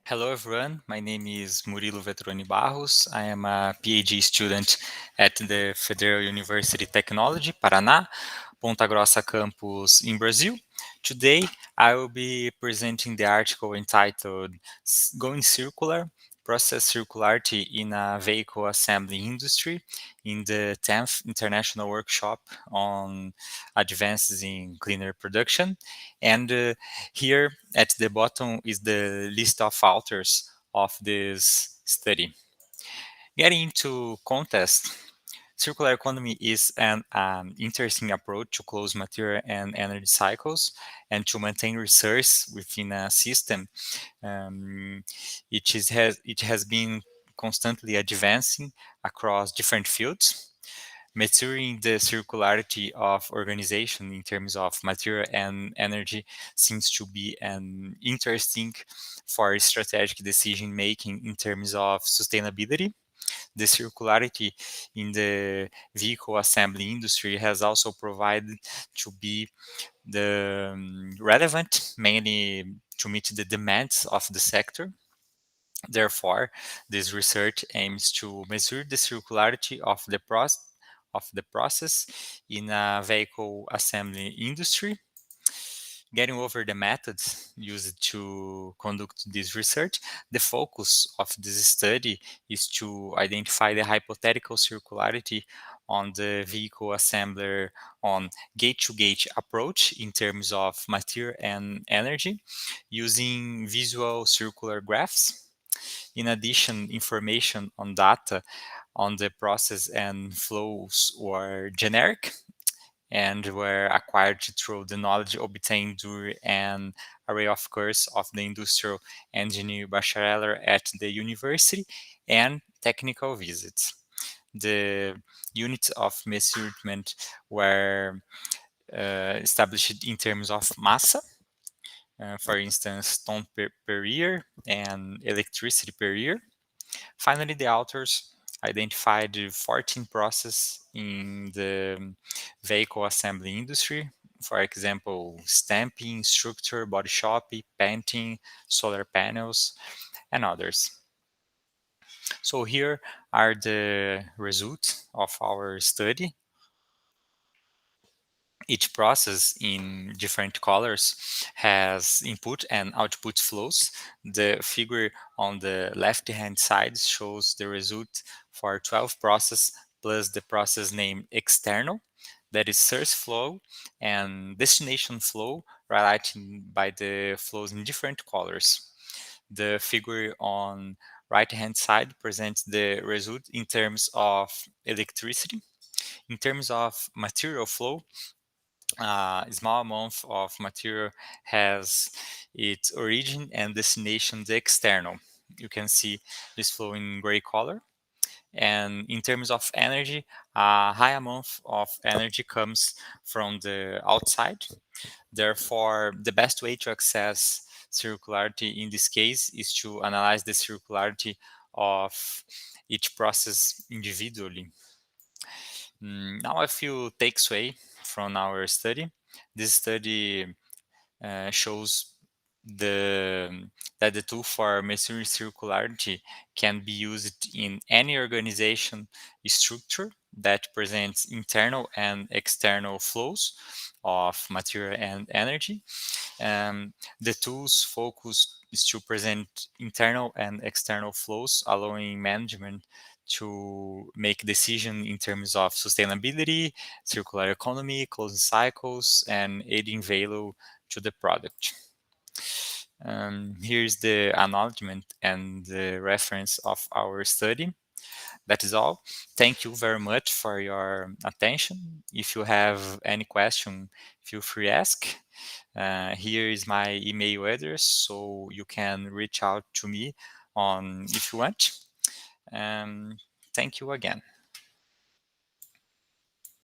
Hello everyone, my name is Murilo V Barros. I am a PhD student at the Federal University Technology, Paraná, Ponta Grossa campus in Brazil. Today I will be presenting the article entitled Going Circular, Process Circularity in a Vehicle Assembly Industry in the 10th International Workshop on Advances in Cleaner Production. And here at the bottom is the list of authors of this study. Getting into context, circular economy is an interesting approach to close material and energy cycles and to maintain research within a system. Um, it has been constantly advancing across different fields, maturing the circularity of organization in terms of material and energy seems to be an interesting for strategic decision making in terms of sustainability. The circularity in the vehicle assembly industry has also provided to be the relevant mainly to meet the demands of the sector. Therefore, this research aims to measure the circularity of the process in a vehicle assembly industry. Getting over the methods used to conduct this research, the focus of this study is to identify the hypothetical circularity on the vehicle assembler on gate-to-gate approach in terms of material and energy using visual circular graphs. In addition, information on data on the process and flows were generic and were acquired through the knowledge obtained during an array of courses of the industrial engineer bachelor at the university and technical visits. The units of measurement were established in terms of massa, for instance, ton per year and electricity per year. Finally, the authors identified 14 processes in the vehicle assembly industry. For example, stamping, structure, body shop, painting, solar panels, and others. So here are the results of our study. Each process in different colors has input and output flows. The figure on the left hand side shows the result for 12 process plus the process name external, that is source flow, and destination flow, highlighted by the flows in different colors. The figure on right hand side presents the result in terms of electricity. In terms of material flow, a small amount of material has its origin and destination the external. You can see this flow in gray color. And in terms of energy, a high amount of energy comes from the outside. Therefore, the best way to access circularity in this case is to analyze the circularity of each process individually. Now a few takes away from our study. This study shows that the tool for measuring circularity can be used in any organization structure that presents internal and external flows of material and energy. The tool's focus is to present internal and external flows, allowing management to make decisions in terms of sustainability, circular economy, closing cycles, and adding value to the product. Here's the acknowledgement and the reference of our study. That is all. Thank you very much for your attention. If you have any question, feel free to ask. Here is my email address, so you can reach out to me on if you want. Um, Thank you again.